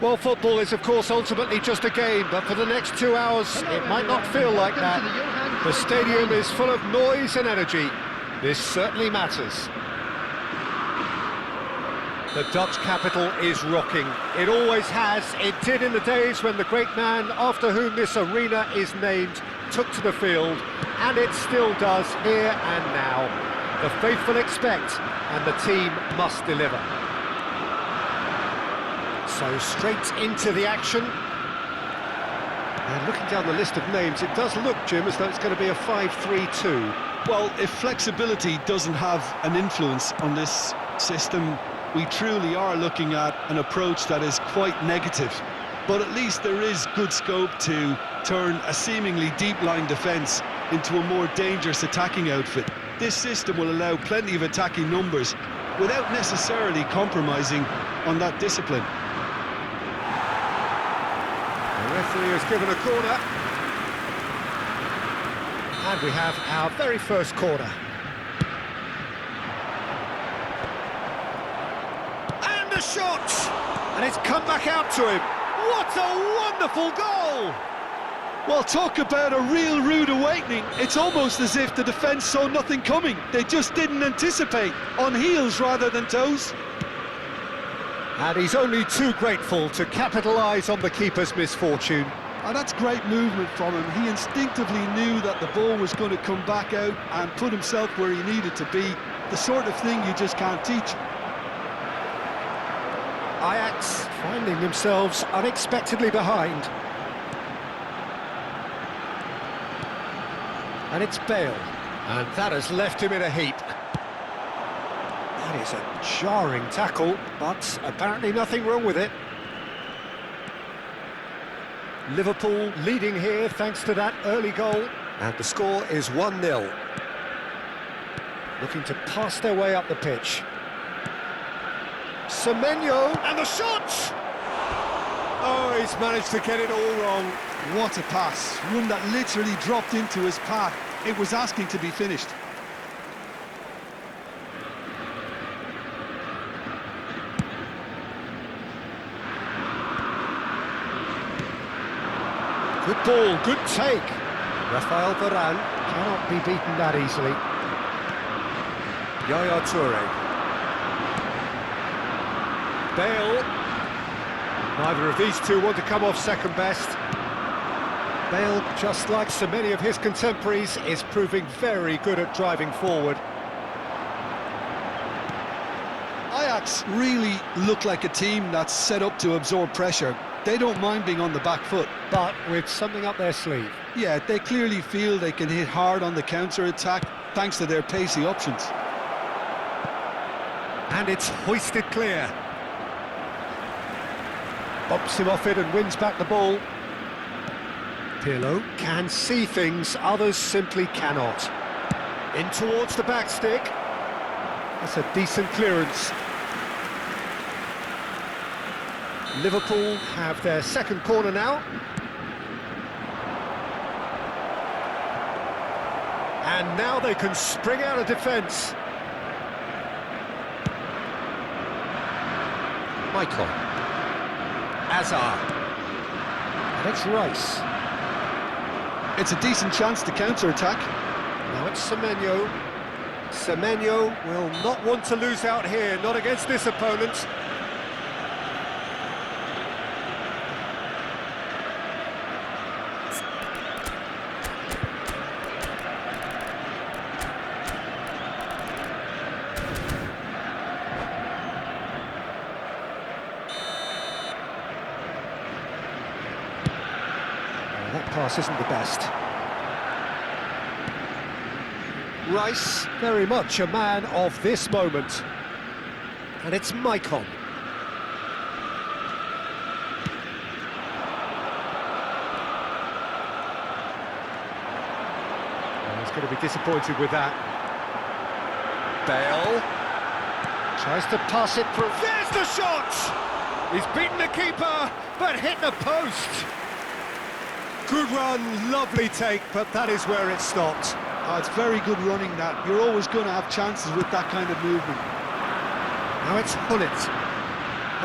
Well, football is, of course, ultimately just a game, but for the next 2 hours, it might not feel like that. The stadium is full of noise and energy. This certainly matters. The Dutch capital is rocking. It always has. It did in the days when the great man after whom this arena is named took to the field, and it still does here and now. The faithful expect, and the team must deliver. So straight into the action. And looking down the list of names, it does look, Jim, as though it's going to be a 5-3-2. Well, if flexibility doesn't have an influence on this system, we truly are looking at an approach that is quite negative. But at least there is good scope to turn a seemingly deep-line defence into a more dangerous attacking outfit. This system will allow plenty of attacking numbers without necessarily compromising on that discipline. The referee has given a corner. And we have our very first corner. And a shot! And it's come back out to him. What a wonderful goal! Well, talk about a real rude awakening. It's almost as if the defence saw nothing coming. They just didn't anticipate, on heels rather than toes. And he's only too grateful to capitalise on the keeper's misfortune. And that's great movement from him. He instinctively knew that the ball was going to come back out and put himself where he needed to be. The sort of thing you just can't teach. Ajax finding themselves unexpectedly behind. And it's Bale. And that has left him in a heap. That is a jarring tackle, but apparently nothing wrong with it. Liverpool leading here thanks to that early goal. And the score is 1-0. Looking to pass their way up the pitch. Semenyo, and the shot! Oh, he's managed to get it all wrong. What a pass, one that literally dropped into his path. It was asking to be finished. Good ball, good take. Rafael Varane cannot be beaten that easily. Yaya Toure. Bale. Neither of these two want to come off second best. Bale, just like so many of his contemporaries, is proving very good at driving forward. Ajax really look like a team that's set up to absorb pressure. They don't mind being on the back foot. But with something up their sleeve. Yeah, they clearly feel they can hit hard on the counter-attack thanks to their pacey options. And it's hoisted clear. Bumps him off it and wins back the ball. Pirlo can see things others simply cannot. In towards the back stick. That's a decent clearance. Liverpool have their second corner now. And now they can spring out of defence. Michael. Azar. And it's Rice. It's a decent chance to counter-attack. Now it's Semenyo. Semenyo will not want to lose out here, not against this opponent. That pass isn't the best. Rice, very much a man of this moment. And it's Maicon. He's going to be disappointed with that. Bale tries to pass it through. There's the shot! He's beaten the keeper, but hit the post. Good run, lovely take, but that is where it stopped. Oh, it's very good running that. You're always going to have chances with that kind of movement. Now it's Hullet.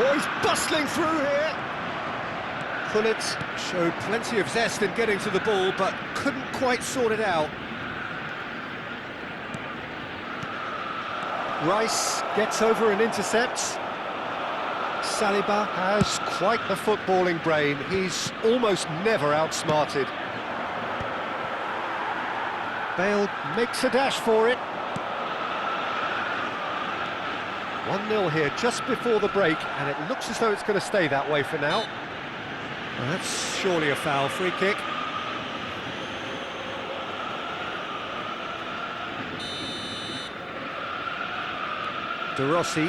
Oh, he's bustling through here. Pullet showed plenty of zest in getting to the ball, but couldn't quite sort it out. Rice gets over and intercepts. Saliba has quite the footballing brain. He's almost never outsmarted. Bale makes a dash for it. 1-0 here just before the break, and it looks as though it's going to stay that way for now. Well, that's surely a foul. Free kick. De Rossi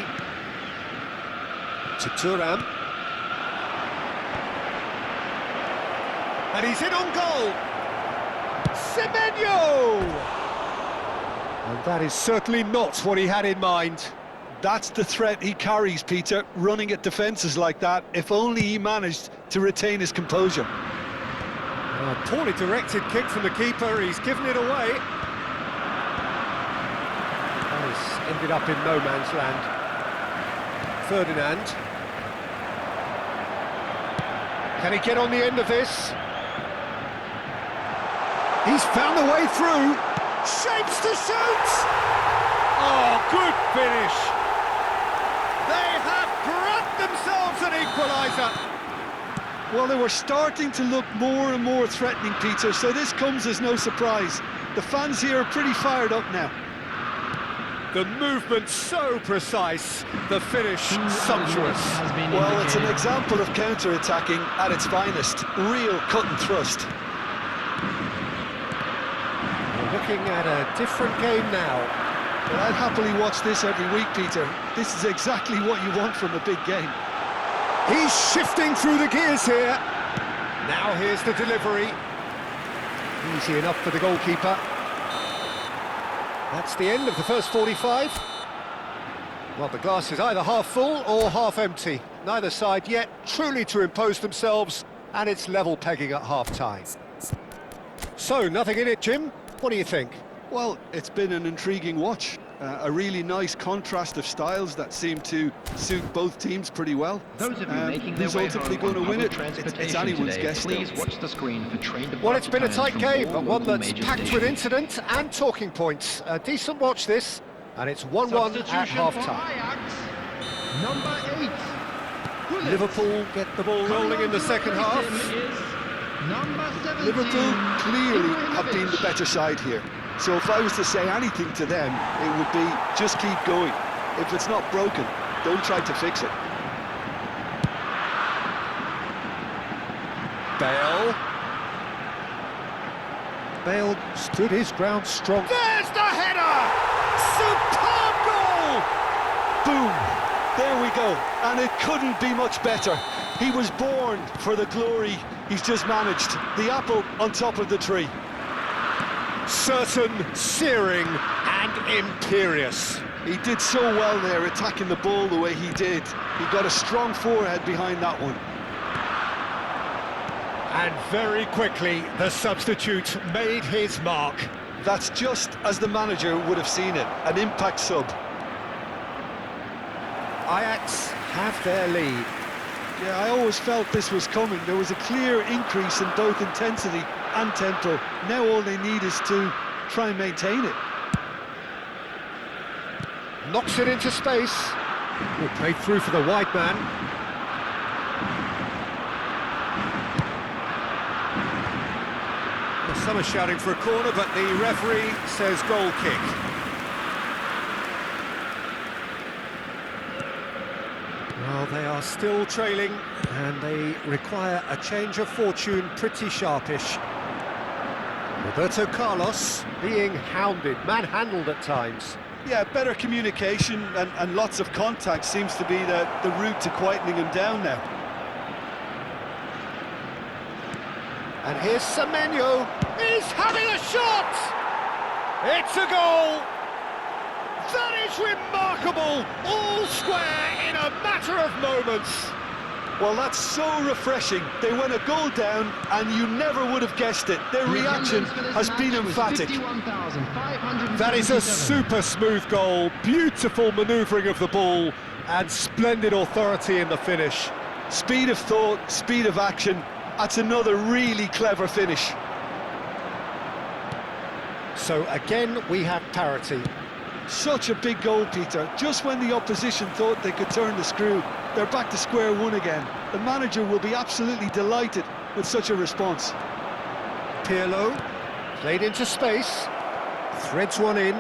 to Thuram, and he's in on goal. Semenyo! And that is certainly not what he had in mind. That's the threat he carries, Peter, running at defences like that. If only he managed to retain his composure. A poorly directed kick from the keeper, he's given it away. Has ended up in no man's land. Ferdinand. Can he get on the end of this? He's found the way through. Shapes to shoot! Oh, good finish. They have brought themselves an equaliser. Well, they were starting to look more and more threatening, Peter, so this comes as no surprise. The fans here are pretty fired up now. The movement so precise, the finish sumptuous. Well, it's an example of counter-attacking at its finest. Real cut and thrust. We're looking at a different game now. Well, I'd happily watch this every week, Peter. This is exactly what you want from a big game. He's shifting through the gears here. Now here's the delivery. Easy enough for the goalkeeper. That's the end of the first 45. Well, the glass is either half full or half empty. Neither side yet truly to impose themselves, and it's level pegging at half-time. So, nothing in it, Jim. What do you think? Well, it's been an intriguing watch. A really nice contrast of styles that seem to suit both teams pretty well. Those of you making their who's way ultimately home going to on win it? public It's transportation anyone's today, guess still. please watch the screen for train departure Well, it's been a times tight from game, all but one local that's major packed with stations. incident and talking points. A decent watch this, and it's 1-1 at half-time. Number 8. Liverpool get the ball rolling in the second half. Liverpool clearly have been the better side here. So if I was to say anything to them, it would be just keep going. If it's not broken, don't try to fix it. Bale stood his ground strong. There's the header! Superb goal! Boom! There we go. And it couldn't be much better. He was born for the glory he's just managed. The apple on top of the tree. Certain, searing and imperious. He did so well there, attacking the ball the way he did. He got a strong forehead behind that one. And very quickly, the substitute made his mark. That's just as the manager would have seen it, an impact sub. Ajax have their lead. Yeah, I always felt this was coming. There was a clear increase in both intensity and tempo. Now all they need is to try and maintain it. Knocks it into space. Good play through for the wide man. Well, some are shouting for a corner, but the referee says goal kick. Well, they are still trailing, and they require a change of fortune pretty sharpish. Roberto Carlos being hounded, manhandled at times. Yeah, better communication and lots of contact seems to be the route to quietening him down now. And here's Semenyo. He's having a shot! It's a goal! That is remarkable! All square in a matter of moments. Well, that's so refreshing. They went a goal down and you never would have guessed it. Their reaction has been emphatic. That is a super smooth goal, beautiful manoeuvring of the ball and splendid authority in the finish. Speed of thought, speed of action, That's another really clever finish. So again, we have parity. Such a big goal, Peter. Just when the opposition thought they could turn the screw, they're back to square one again. The manager will be absolutely delighted with such a response. Pirlo, played into space, threads one in.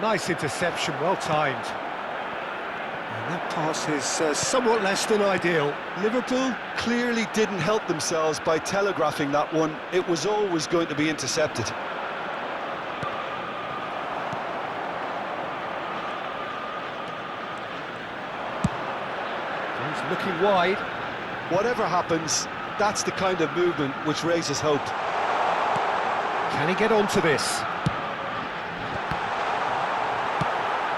Nice interception, well timed. And that pass is somewhat less than ideal. Liverpool clearly didn't help themselves by telegraphing that one. It was always going to be intercepted. He's looking wide. Whatever happens, that's the kind of movement which raises hope. Can he get onto this?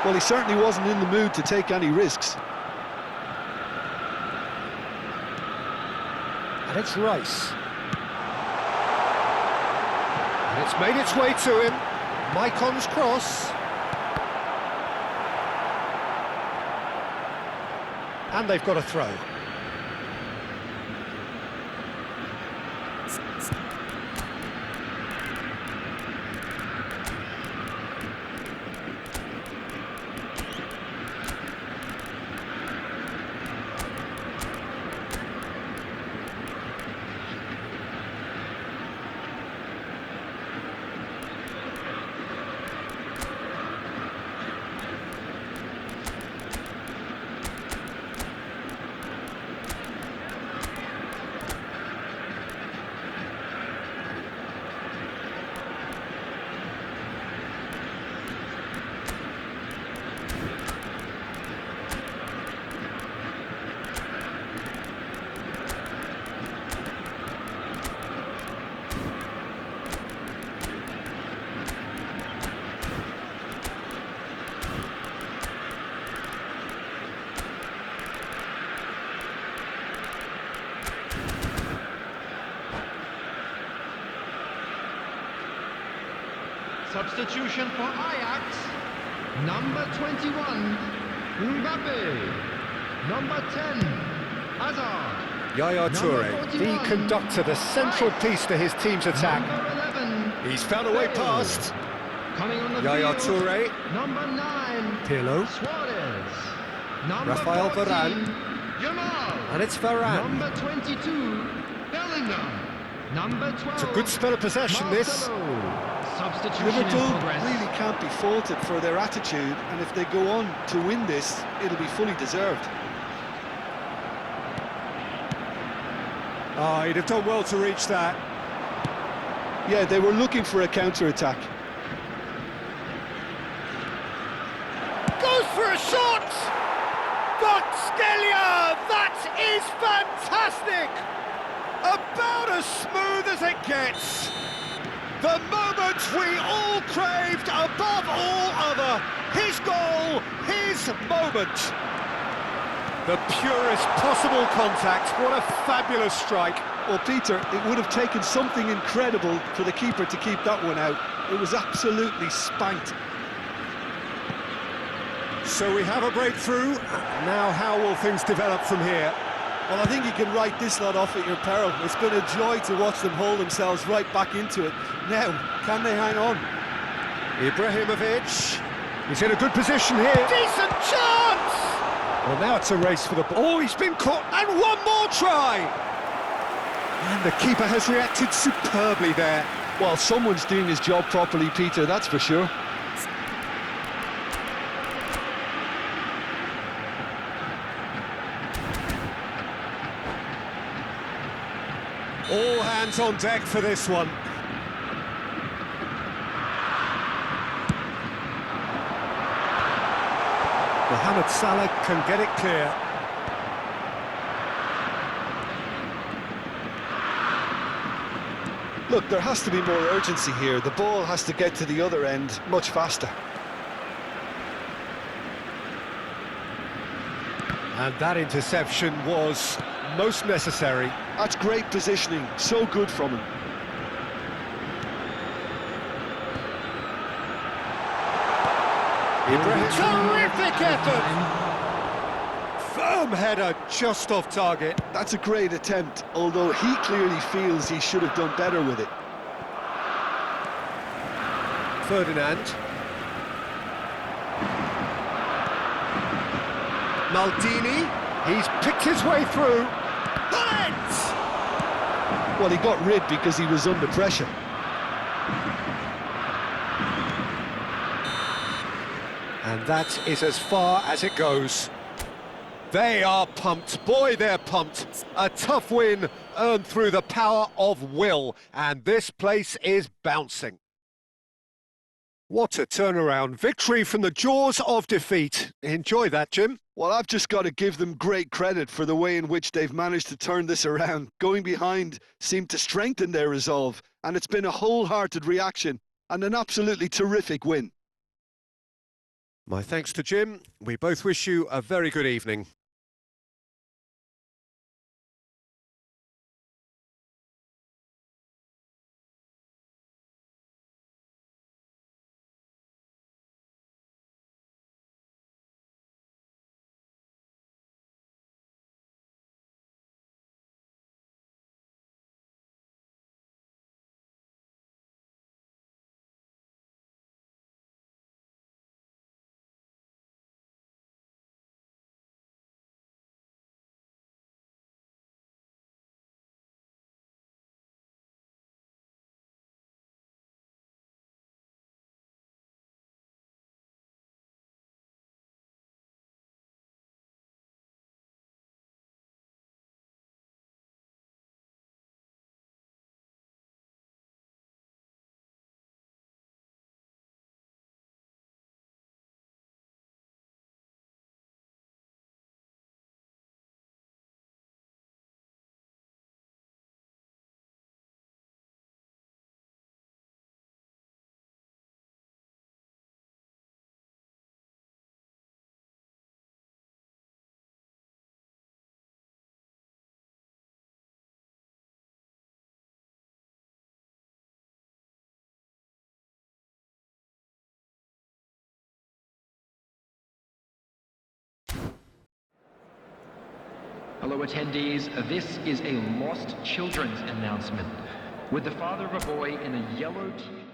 Well, he certainly wasn't in the mood to take any risks. And it's Rice. And it's made its way to him. Maicon's cross. And they've got a throw. Substitution for Ajax. Number 21, Mbappe. Number 10, Hazard. Yaya Toure, the conductor, the central piece to his team's attack. Number 11, He's found a way past. coming on the Yaya field. Toure, Number 9, Pirlo, Suarez. Number Rafael 14, Varane. Jamal. and it's Varane. Number 22, Bellingham. Number 12, It's a good spell of possession, this. Marcelo. Substitution in Liverpool progress. really can't be faulted for their attitude, and if they go on to win this, it'll be fully deserved. Oh, he'd have done well to reach that. Yeah, they were looking for a counter-attack. Goes for a shot! Gotskelia! That is fantastic! About as smooth as it gets. The moment we all craved above all other. His goal, his moment. The purest possible contact. What a fabulous strike. Well, Peter, it would have taken something incredible for the keeper to keep that one out. It was absolutely spanked. So we have a breakthrough. Now how will things develop from here? Well, I think you can write this lot off at your peril. It's been a joy to watch them haul themselves right back into it. Now, can they hang on? Ibrahimovic. He's in a good position here. Decent chance! Well, now it's a race for the ball. Oh, he's been caught. And one more try! And the keeper has reacted superbly there. Well, someone's doing his job properly, Peter, that's for sure. All hands on deck for this one. Mohamed Salah can get it clear. Look, there has to be more urgency here. The ball has to get to the other end much faster. And that interception was most necessary. That's great positioning, so good from him. Terrific effort! Firm header just off target. That's a great attempt, although he clearly feels he should have done better with it. Ferdinand. Maldini. He's picked his way through. Heads! Well, he got rid because he was under pressure. And that is as far as it goes. They are pumped. Boy, they're pumped. A tough win earned through the power of will. And this place is bouncing. What a turnaround. Victory from the jaws of defeat. Enjoy that, Jim. Well, I've just got to give them great credit for the way in which they've managed to turn this around. Going behind seemed to strengthen their resolve, and it's been a wholehearted reaction and an absolutely terrific win. My thanks to Jim. We both wish you a very good evening. Hello attendees, this is a lost children's announcement with the father of a boy in a yellow t-shirt.